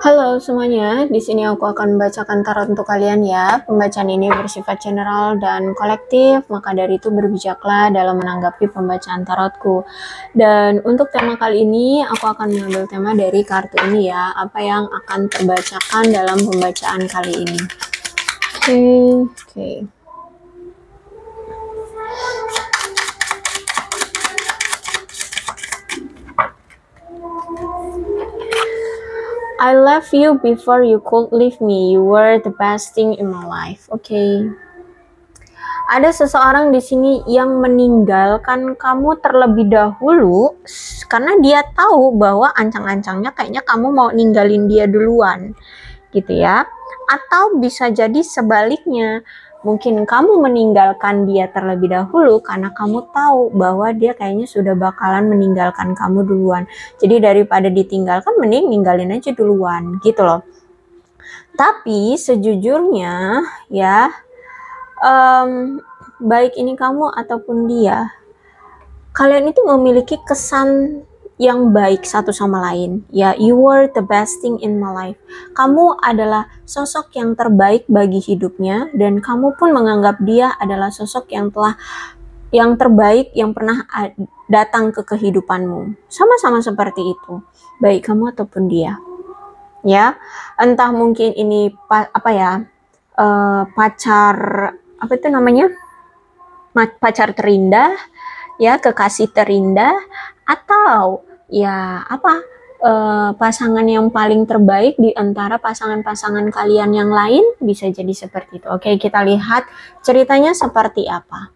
Halo semuanya, di sini aku akan membacakan tarot untuk kalian ya. Pembacaan ini bersifat general dan kolektif, maka dari itu berbijaklah dalam menanggapi pembacaan tarotku. Dan untuk tema kali ini, aku akan mengambil tema dari kartu ini ya, apa yang akan terbacakan dalam pembacaan kali ini. Oke. I left you before you could leave me. You were the best thing in my life. Oke. Ada seseorang di sini yang meninggalkan kamu terlebih dahulu karena dia tahu bahwa ancang-ancangnya kayaknya kamu mau ninggalin dia duluan, gitu ya. Atau bisa jadi sebaliknya. Mungkin kamu meninggalkan dia terlebih dahulu karena kamu tahu bahwa dia kayaknya sudah bakalan meninggalkan kamu duluan. Jadi daripada ditinggalkan, mending ninggalin aja duluan, gitu loh. Tapi sejujurnya ya, baik ini kamu ataupun dia, kalian itu memiliki kesan yang baik satu sama lain ya. You were the best thing in my life. Kamu adalah sosok yang terbaik bagi hidupnya, dan kamu pun menganggap dia adalah sosok yang terbaik yang pernah datang ke kehidupanmu. Sama-sama seperti itu, baik kamu ataupun dia ya. Entah mungkin ini pacar, apa itu namanya, pacar terindah ya, kekasih terindah, atau ya pasangan yang paling terbaik di antara pasangan-pasangan kalian yang lain, bisa jadi seperti itu. Oke, kita lihat ceritanya seperti apa.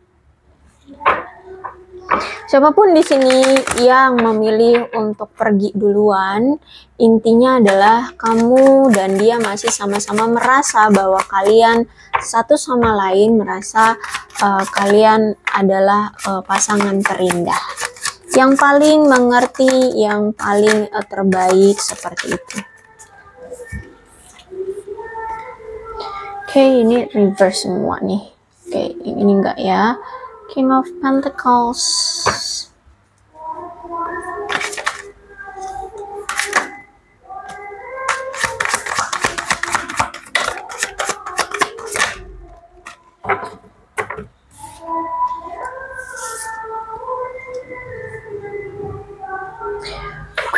Siapapun di sini yang memilih untuk pergi duluan, intinya adalah kamu dan dia masih sama-sama merasa bahwa kalian satu sama lain merasa kalian adalah pasangan terindah, yang paling mengerti, yang paling terbaik, seperti itu. Oke, ini reverse semua nih. Oke, ini enggak ya. King of Pentacles.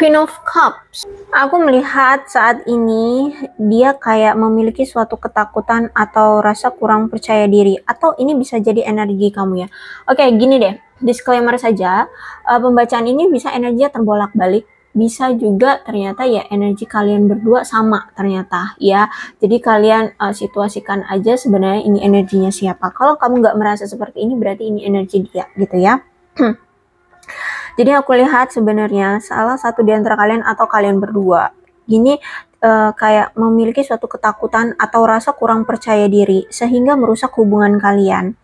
Queen of Cups. Aku melihat saat ini dia kayak memiliki suatu ketakutan atau rasa kurang percaya diri, atau ini bisa jadi energi kamu ya. Oke, gini deh, disclaimer saja, pembacaan ini bisa energinya terbolak-balik, bisa juga ternyata ya energi kalian berdua sama ternyata ya. Jadi kalian situasikan aja sebenarnya ini energinya siapa. Kalau kamu nggak merasa seperti ini, berarti ini energi dia, gitu ya. Jadi aku lihat sebenarnya salah satu di antara kalian atau kalian berdua gini kayak memiliki suatu ketakutan atau rasa kurang percaya diri sehingga merusak hubungan kalian,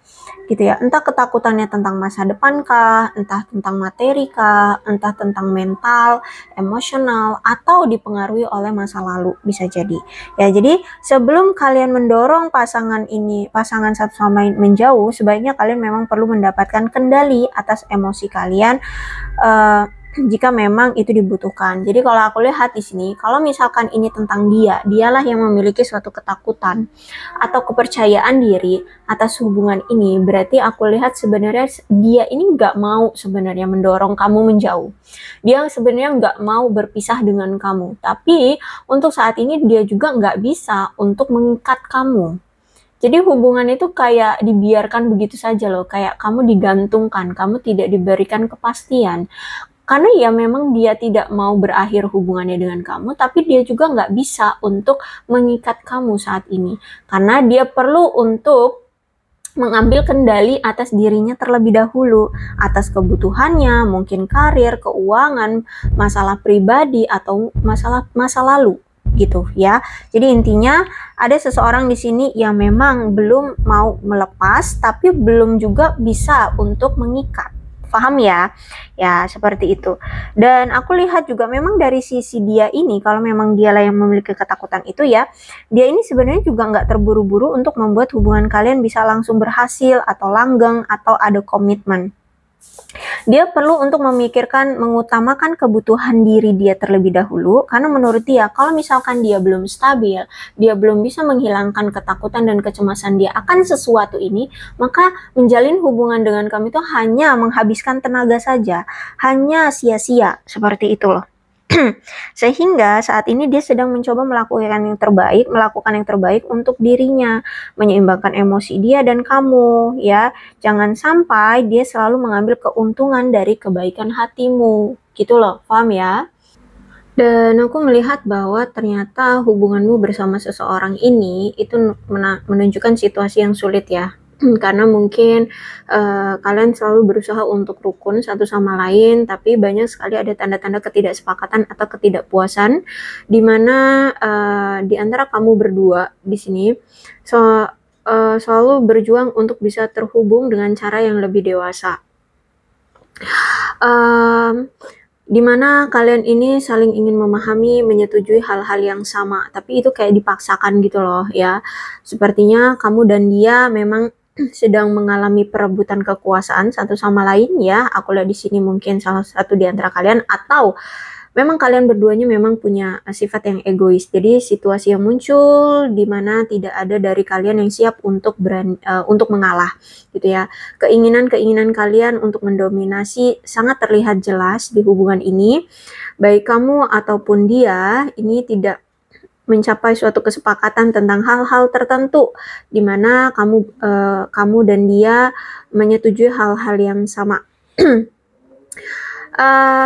gitu ya. Entah ketakutannya tentang masa depan kah, entah tentang materi kah, entah tentang mental, emosional, atau dipengaruhi oleh masa lalu, bisa jadi ya. Jadi sebelum kalian mendorong pasangan satu sama lain menjauh, sebaiknya kalian memang perlu mendapatkan kendali atas emosi kalian jika memang itu dibutuhkan. Jadi kalau aku lihat di sini, kalau misalkan ini tentang dialah yang memiliki suatu ketakutan atau kepercayaan diri atas hubungan ini, berarti aku lihat sebenarnya dia ini nggak mau sebenarnya mendorong kamu menjauh. Dia sebenarnya nggak mau berpisah dengan kamu, tapi untuk saat ini dia juga nggak bisa untuk mengikat kamu. Jadi hubungan itu kayak dibiarkan begitu saja loh, kayak kamu digantungkan, kamu tidak diberikan kepastian. Karena ya memang dia tidak mau berakhir hubungannya dengan kamu, tapi dia juga nggak bisa untuk mengikat kamu saat ini. Karena dia perlu untuk mengambil kendali atas dirinya terlebih dahulu, atas kebutuhannya, mungkin karir, keuangan, masalah pribadi, atau masalah masa lalu, gitu ya. Jadi intinya ada seseorang di sini yang memang belum mau melepas, tapi belum juga bisa untuk mengikat. Paham ya? Ya, seperti itu. Dan aku lihat juga memang dari sisi dia ini, kalau memang dialah yang memiliki ketakutan itu ya, dia ini sebenarnya juga nggak terburu-buru untuk membuat hubungan kalian bisa langsung berhasil, atau langgeng, atau ada komitmen. Dia perlu untuk memikirkan, mengutamakan kebutuhan diri dia terlebih dahulu, karena menurut dia, kalau misalkan dia belum stabil, dia belum bisa menghilangkan ketakutan dan kecemasan dia akan sesuatu ini, maka menjalin hubungan dengan kamu itu hanya menghabiskan tenaga saja, hanya sia-sia, seperti itu loh. Sehingga saat ini dia sedang mencoba melakukan yang terbaik untuk dirinya, menyeimbangkan emosi dia dan kamu, ya. Jangan sampai dia selalu mengambil keuntungan dari kebaikan hatimu, gitu loh, paham ya? Dan aku melihat bahwa ternyata hubunganmu bersama seseorang ini itu menunjukkan situasi yang sulit ya. Karena mungkin kalian selalu berusaha untuk rukun satu sama lain, tapi banyak sekali ada tanda-tanda ketidaksepakatan atau ketidakpuasan, di mana di antara kamu berdua di sini selalu berjuang untuk bisa terhubung dengan cara yang lebih dewasa. Di mana kalian ini saling ingin memahami, menyetujui hal-hal yang sama, tapi itu kayak dipaksakan gitu loh ya. Sepertinya kamu dan dia memang sedang mengalami perebutan kekuasaan satu sama lain ya. Aku lihat di sini mungkin salah satu di antara kalian, atau memang kalian berduanya memang punya sifat yang egois. Jadi situasi yang muncul di mana tidak ada dari kalian yang siap untuk untuk mengalah gitu ya. Keinginan-keinginan kalian untuk mendominasi sangat terlihat jelas di hubungan ini. Baik kamu ataupun dia ini tidak mencapai suatu kesepakatan tentang hal-hal tertentu di mana kamu dan dia menyetujui hal-hal yang sama.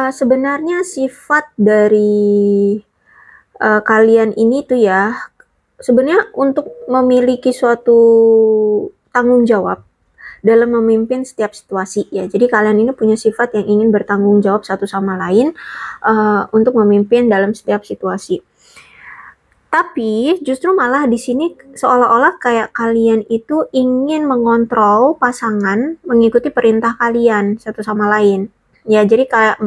Sebenarnya sifat dari kalian ini tuh ya, sebenarnya untuk memiliki suatu tanggung jawab dalam memimpin setiap situasi ya. Jadi kalian ini punya sifat yang ingin bertanggung jawab satu sama lain untuk memimpin dalam setiap situasi. Tapi justru malah di sini seolah-olah kayak kalian itu ingin mengontrol pasangan mengikuti perintah kalian satu sama lain. Ya, jadi kayak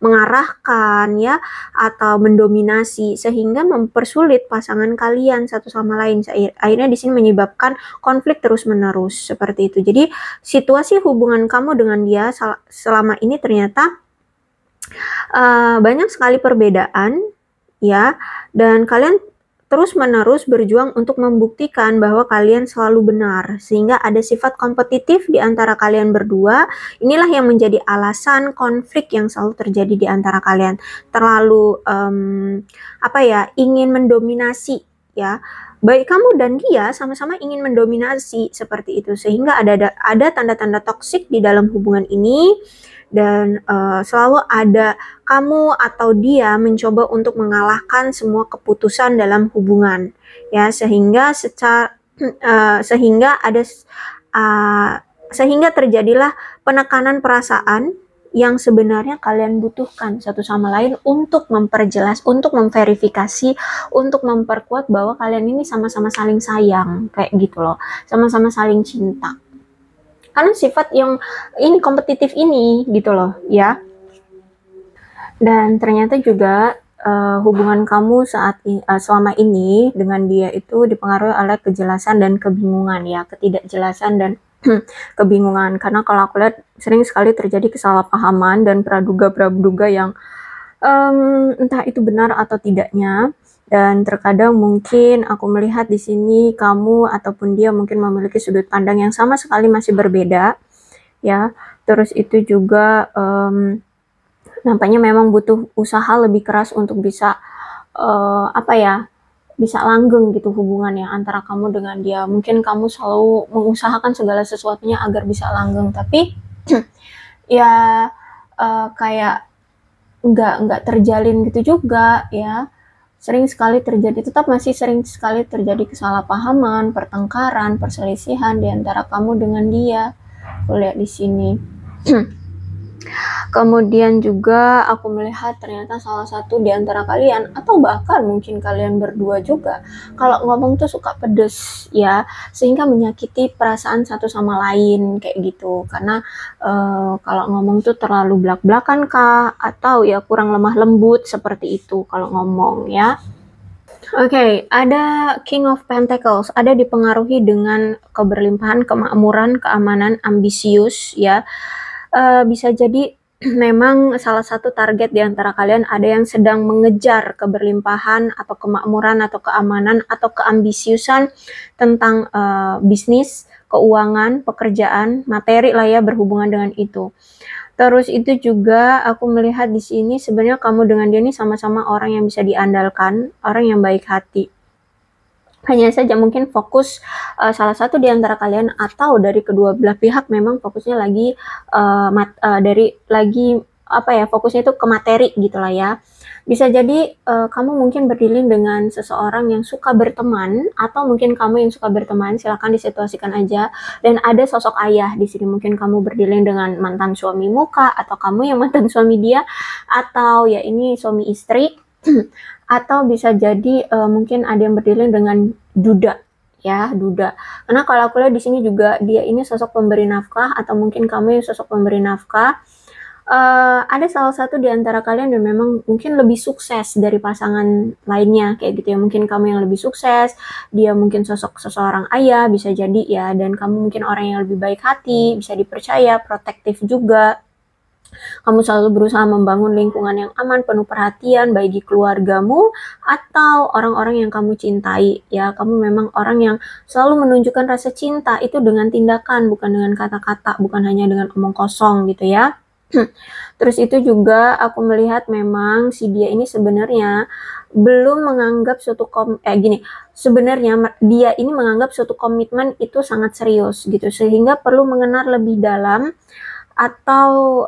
mengarahkan ya atau mendominasi sehingga mempersulit pasangan kalian satu sama lain. Akhirnya di sini menyebabkan konflik terus-menerus seperti itu. Jadi situasi hubungan kamu dengan dia selama ini ternyata banyak sekali perbedaan ya, dan kalian terus-menerus berjuang untuk membuktikan bahwa kalian selalu benar, sehingga ada sifat kompetitif di antara kalian berdua. Inilah yang menjadi alasan konflik yang selalu terjadi di antara kalian. Terlalu ingin mendominasi ya. Baik kamu dan dia sama-sama ingin mendominasi seperti itu, sehingga ada tanda-tanda toksik di dalam hubungan ini. Dan selalu ada kamu atau dia mencoba untuk mengalahkan semua keputusan dalam hubungan ya, sehingga sehingga terjadilah penekanan perasaan yang sebenarnya kalian butuhkan satu sama lain untuk memperjelas, untuk memverifikasi, untuk memperkuat bahwa kalian ini sama-sama saling sayang, kayak gitu loh, sama-sama saling cinta. Karena sifat yang ini kompetitif ini gitu loh ya. Dan ternyata juga hubungan kamu selama ini dengan dia itu dipengaruhi oleh kejelasan dan kebingungan ya, ketidakjelasan dan kebingungan. Karena kalau aku lihat sering sekali terjadi kesalahpahaman dan praduga yang entah itu benar atau tidaknya. Dan terkadang mungkin aku melihat di sini kamu ataupun dia mungkin memiliki sudut pandang yang sama sekali masih berbeda ya. Terus itu juga nampaknya memang butuh usaha lebih keras untuk bisa bisa langgeng gitu hubungannya antara kamu dengan dia. Mungkin kamu selalu mengusahakan segala sesuatunya agar bisa langgeng, tapi ya kayak nggak terjalin gitu juga ya. Masih sering sekali terjadi kesalahpahaman, pertengkaran, perselisihan di antara kamu dengan dia. Aku lihat di sini. Kemudian juga aku melihat ternyata salah satu di antara kalian, atau bahkan mungkin kalian berdua juga, kalau ngomong tuh suka pedes ya, sehingga menyakiti perasaan satu sama lain kayak gitu. Karena kalau ngomong tuh terlalu blak-blakan kah, atau ya kurang lemah lembut seperti itu kalau ngomong ya. Oke, ada King of Pentacles, ada dipengaruhi dengan keberlimpahan, kemakmuran, keamanan, ambisius ya. bisa jadi memang salah satu target di antara kalian ada yang sedang mengejar keberlimpahan atau kemakmuran atau keamanan atau keambisiusan tentang bisnis, keuangan, pekerjaan, materi lah ya berhubungan dengan itu. Terus itu juga aku melihat di sini sebenarnya kamu dengan dia ini sama-sama orang yang bisa diandalkan, orang yang baik hati. Hanya saja mungkin fokus salah satu di antara kalian atau dari kedua belah pihak memang fokusnya lagi fokusnya itu ke materi gitulah ya. Bisa jadi kamu mungkin berdealing dengan seseorang yang suka berteman atau mungkin kamu yang suka berteman, silakan disituasikan aja. Dan ada sosok ayah di sini, mungkin kamu berdealing dengan mantan suami muka atau kamu yang mantan suami dia, atau ya ini suami istri. Atau bisa jadi mungkin ada yang berdealing dengan duda ya, duda. Karena kalau aku lihat di sini juga dia ini sosok pemberi nafkah atau mungkin kamu yang sosok pemberi nafkah. Ada salah satu di antara kalian yang memang mungkin lebih sukses dari pasangan lainnya kayak gitu ya. Mungkin kamu yang lebih sukses, dia mungkin sosok seseorang ayah bisa jadi ya, dan kamu mungkin orang yang lebih baik hati, bisa dipercaya, protektif juga. Kamu selalu berusaha membangun lingkungan yang aman, penuh perhatian bagi keluargamu atau orang-orang yang kamu cintai. Ya, kamu memang orang yang selalu menunjukkan rasa cinta itu dengan tindakan, bukan dengan kata-kata, bukan hanya dengan omong kosong gitu ya. Terus itu juga aku melihat memang si dia ini sebenarnya belum menganggap sebenarnya dia ini menganggap suatu komitmen itu sangat serius gitu, sehingga perlu mengenal lebih dalam atau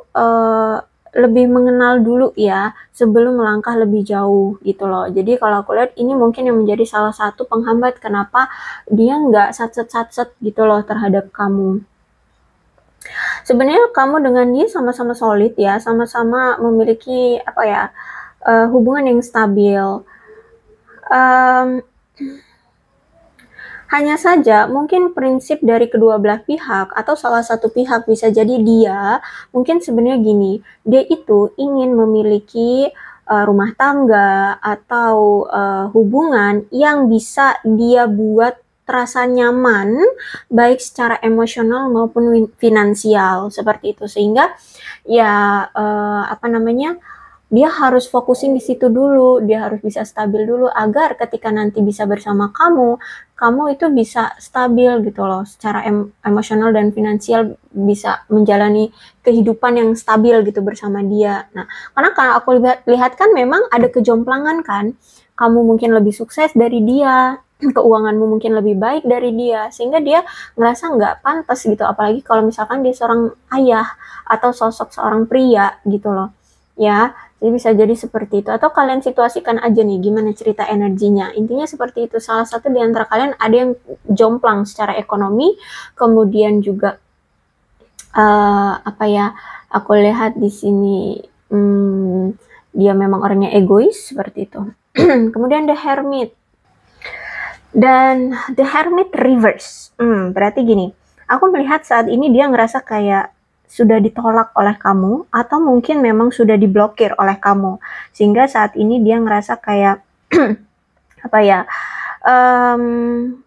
lebih mengenal dulu ya sebelum melangkah lebih jauh gitu loh. Jadi kalau aku lihat ini mungkin yang menjadi salah satu penghambat kenapa dia nggak satset gitu loh terhadap kamu. Sebenarnya kamu dengan dia sama-sama solid ya, sama-sama memiliki hubungan yang stabil. Hanya saja mungkin prinsip dari kedua belah pihak atau salah satu pihak bisa jadi dia mungkin sebenarnya gini, dia itu ingin memiliki rumah tangga atau hubungan yang bisa dia buat terasa nyaman baik secara emosional maupun finansial seperti itu, sehingga ya dia harus fokusin di situ dulu, dia harus bisa stabil dulu agar ketika nanti bisa bersama kamu itu bisa stabil gitu loh, secara emosional dan finansial bisa menjalani kehidupan yang stabil gitu bersama dia. Nah, karena kalau aku lihat kan memang ada kejomplangan kan, kamu mungkin lebih sukses dari dia, keuanganmu mungkin lebih baik dari dia, sehingga dia ngerasa nggak pantas gitu, apalagi kalau misalkan dia seorang ayah atau sosok seorang pria gitu loh ya. Jadi bisa jadi seperti itu, atau kalian situasikan aja nih gimana cerita energinya. Intinya seperti itu, salah satu di antara kalian ada yang jomplang secara ekonomi, kemudian juga aku lihat di sini dia memang orangnya egois seperti itu. Kemudian the Hermit dan the Hermit reverse. Berarti gini, aku melihat saat ini dia ngerasa kayak sudah ditolak oleh kamu atau mungkin memang sudah diblokir oleh kamu, sehingga saat ini dia ngerasa kayak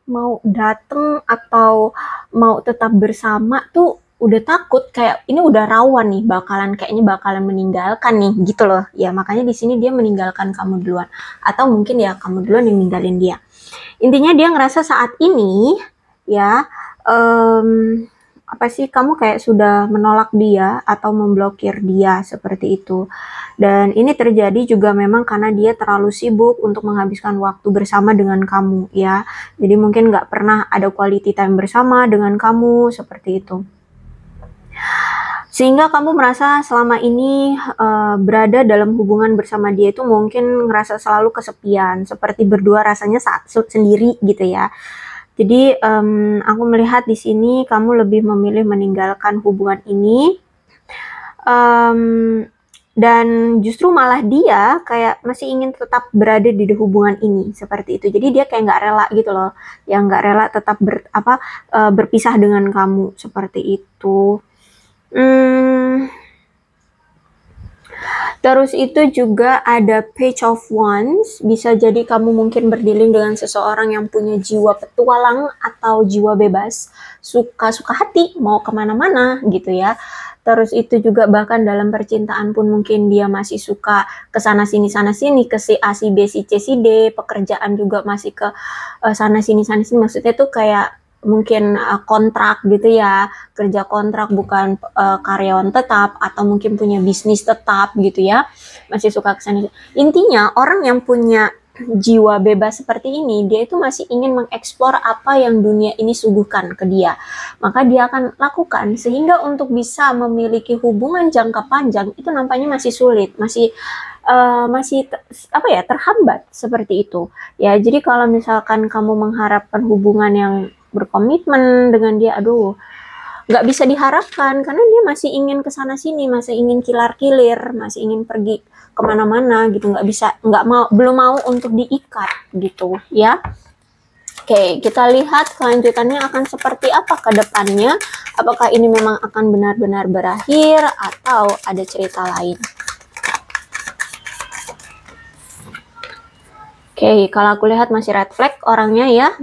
mau dateng atau mau tetap bersama tuh udah takut, kayak ini udah rawan nih kayaknya bakalan meninggalkan nih gitu loh ya. Makanya di sini dia meninggalkan kamu duluan atau mungkin ya kamu duluan yang ninggalin dia. Intinya dia ngerasa saat ini ya kamu kayak sudah menolak dia atau memblokir dia seperti itu. Dan ini terjadi juga memang karena dia terlalu sibuk untuk menghabiskan waktu bersama dengan kamu ya. Jadi mungkin nggak pernah ada quality time bersama dengan kamu seperti itu. Sehingga kamu merasa selama ini berada dalam hubungan bersama dia itu mungkin ngerasa selalu kesepian, seperti berdua rasanya saat sendiri gitu ya. Jadi aku melihat di sini kamu lebih memilih meninggalkan hubungan ini, dan justru malah dia kayak masih ingin tetap berada di hubungan ini seperti itu. Jadi dia kayak nggak rela gitu loh, yang nggak rela tetap berpisah dengan kamu seperti itu. Terus itu juga ada Page of Wands. Bisa jadi kamu mungkin berdealing dengan seseorang yang punya jiwa petualang atau jiwa bebas, suka-suka hati, mau kemana-mana gitu ya. Terus itu juga bahkan dalam percintaan pun mungkin dia masih suka ke sana sini, ke si A, si B, si C, si D. Pekerjaan juga masih ke sana sini. Maksudnya tuh kayak mungkin kontrak gitu ya, kerja kontrak bukan karyawan tetap, atau mungkin punya bisnis tetap gitu ya, masih suka ke sana. Intinya orang yang punya jiwa bebas seperti ini, dia itu masih ingin mengeksplor apa yang dunia ini suguhkan ke dia. Maka dia akan lakukan, sehingga untuk bisa memiliki hubungan jangka panjang itu nampaknya masih sulit, masih apa ya, terhambat seperti itu. Ya, jadi kalau misalkan kamu mengharapkan hubungan yang berkomitmen dengan dia, aduh, nggak bisa diharapkan karena dia masih ingin kesana sini, masih ingin kilar-kilir, masih ingin pergi kemana-mana gitu, belum mau untuk diikat gitu ya. Oke, kita lihat kelanjutannya akan seperti apa ke depannya. Apakah ini memang akan benar-benar berakhir atau ada cerita lain? Oke, kalau aku lihat masih red flag orangnya ya,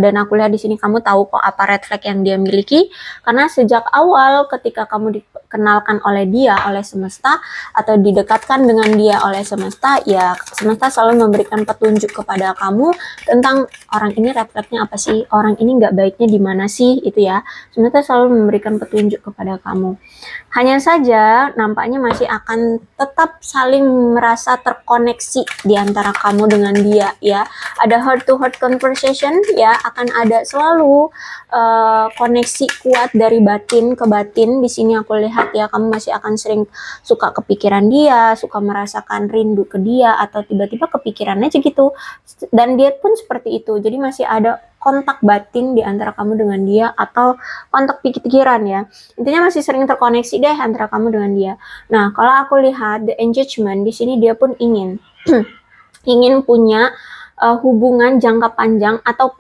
dan aku lihat di sini kamu tahu kok apa red flag yang dia miliki, karena sejak awal ketika kamu dikenalkan oleh dia, oleh semesta, atau didekatkan dengan dia oleh semesta, ya semesta selalu memberikan petunjuk kepada kamu tentang orang ini red flagnya apa sih, orang ini nggak baiknya di mana sih, itu ya. Semesta selalu memberikan petunjuk kepada kamu. Hanya saja nampaknya masih akan tetap saling merasa terkoneksi di antara kamu dengan dia ya. Ada heart to heart conversation ya, akan ada selalu koneksi kuat dari batin ke batin. Di sini aku lihat ya, kamu masih akan sering suka kepikiran dia, suka merasakan rindu ke dia, atau tiba-tiba kepikiran aja gitu. Dan dia pun seperti itu. Jadi masih ada kontak batin di antara kamu dengan dia, atau kontak pikiran ya. Intinya masih sering terkoneksi deh antara kamu dengan dia. Nah, kalau aku lihat the engagement di sini, dia pun ingin ingin punya hubungan jangka panjang, atau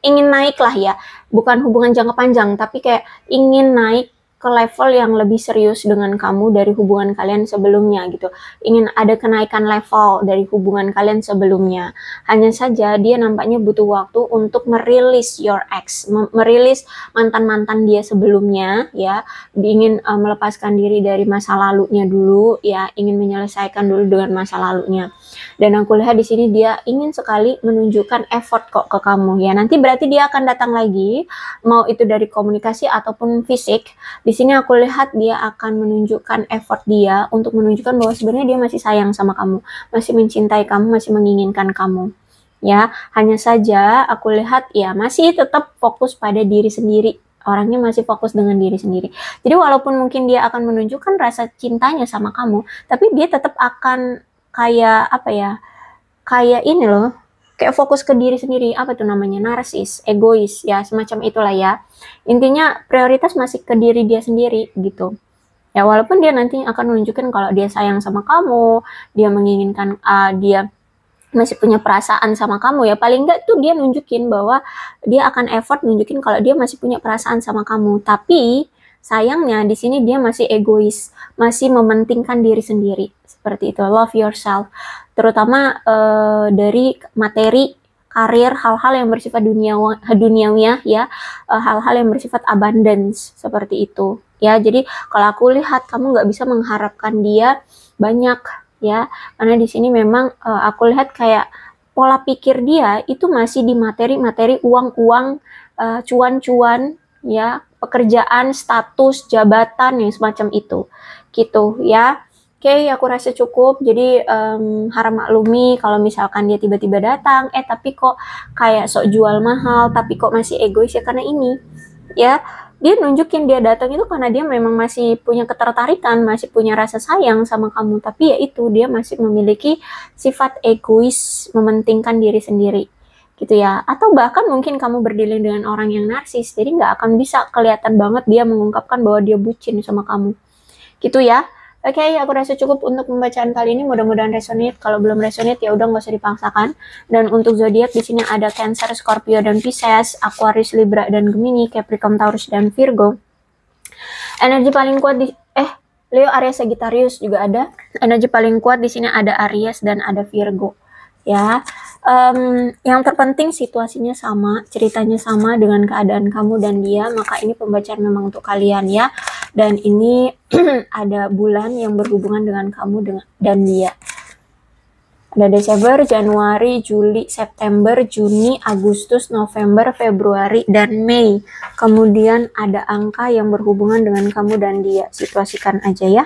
ingin naik lah ya. Bukan hubungan jangka panjang, tapi kayak ingin naik ke level yang lebih serius dengan kamu dari hubungan kalian sebelumnya gitu. Ingin ada kenaikan level dari hubungan kalian sebelumnya. Hanya saja dia nampaknya butuh waktu untuk merilis your ex, merilis mantan-mantan dia sebelumnya ya. Dia ingin melepaskan diri dari masa lalunya dulu ya, ingin menyelesaikan dulu dengan masa lalunya. Dan aku lihat di sini dia ingin sekali menunjukkan effort kok ke kamu ya. Nanti berarti dia akan datang lagi, mau itu dari komunikasi ataupun fisik. Di sini aku lihat dia akan menunjukkan effort dia untuk menunjukkan bahwa sebenarnya dia masih sayang sama kamu, masih mencintai kamu, masih menginginkan kamu. Ya, hanya saja aku lihat ya masih tetap fokus pada diri sendiri. Orangnya masih fokus dengan diri sendiri. Jadi walaupun mungkin dia akan menunjukkan rasa cintanya sama kamu, tapi dia tetap akan kayak apa ya? Kayak ini loh, kayak fokus ke diri sendiri. Apa tuh namanya? Narsis, egois ya, semacam itulah ya. Intinya prioritas masih ke diri dia sendiri gitu. Ya walaupun dia nanti akan menunjukkan kalau dia sayang sama kamu, dia menginginkan, dia masih punya perasaan sama kamu ya. Paling enggak tuh dia nunjukin bahwa dia akan effort nunjukin kalau dia masih punya perasaan sama kamu. Tapi sayangnya di sini dia masih egois, masih mementingkan diri sendiri. Seperti itu, love yourself. Terutama dari materi, karir, hal-hal yang bersifat duniawi ya, hal-hal yang bersifat abundance seperti itu ya. Jadi kalau aku lihat kamu nggak bisa mengharapkan dia banyak ya, karena di sini memang aku lihat kayak pola pikir dia itu masih di materi-materi, uang-uang, cuan-cuan ya, pekerjaan, status, jabatan yang semacam itu gitu ya. Oke, aku rasa cukup. Jadi harap maklumi kalau misalkan dia tiba-tiba datang, tapi kok kayak sok jual mahal, tapi kok masih egois ya, karena ini ya, dia nunjukin dia datang itu karena dia memang masih punya ketertarikan, masih punya rasa sayang sama kamu, tapi ya itu dia masih memiliki sifat egois, mementingkan diri sendiri gitu ya. Atau bahkan mungkin kamu berdealing dengan orang yang narsis, jadi nggak akan bisa kelihatan banget dia mengungkapkan bahwa dia bucin sama kamu gitu ya. Oke, aku rasa cukup untuk pembacaan kali ini. Mudah-mudahan resonate. Kalau belum resonate ya udah nggak usah dipaksakan. Dan untuk zodiak di sini ada Cancer, Scorpio dan Pisces, Aquarius, Libra dan Gemini, Capricorn, Taurus dan Virgo. Energi paling kuat di Leo, Aries, Sagittarius juga ada. Energi paling kuat di sini ada Aries dan ada Virgo. Ya, yang terpenting situasinya sama, ceritanya sama dengan keadaan kamu dan dia, maka ini pembacaan memang untuk kalian ya. Dan ini ada bulan yang berhubungan dengan kamu dan dia. Ada Desember, Januari, Juli, September, Juni, Agustus, November, Februari, dan Mei. Kemudian ada angka yang berhubungan dengan kamu dan dia. Situasikan aja ya.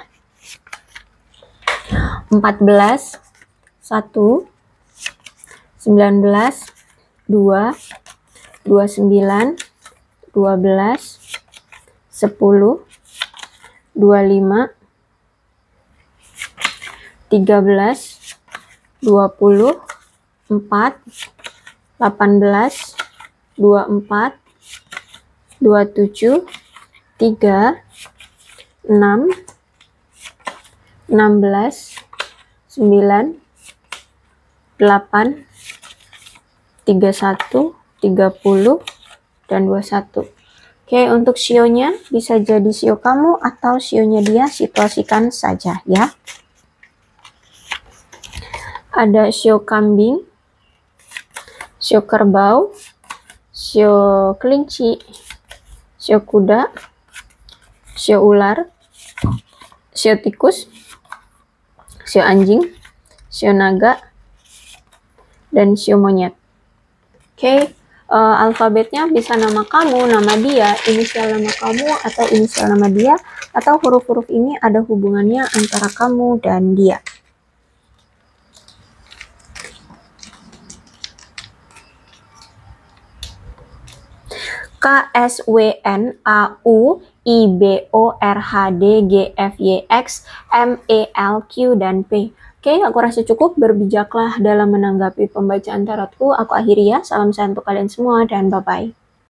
14, 1, 19, 2, 29, 12, 10, 25, 13, 20, 4, 18, 24, 27, 3, 6, 16, 9, 8, 31, 30, dan 21. Oke, untuk sionya bisa jadi sio kamu atau sionya dia, situasikan saja ya. Ada sio kambing, sio kerbau, sio kelinci, sio kuda, sio ular, sio tikus, sio anjing, sio naga, dan sio monyet. Oke, alfabetnya bisa nama kamu, nama dia, inisial nama kamu, atau inisial nama dia, atau huruf-huruf ini ada hubungannya antara kamu dan dia. K, S, W, N, A, U, I, B, O, R, H, D, G, F, Y, X, M, E, L, Q, dan P. Oke, aku rasa cukup. Berbijaklah dalam menanggapi pembacaan tarotku. Aku akhiri ya. Salam sehat untuk kalian semua dan bye-bye.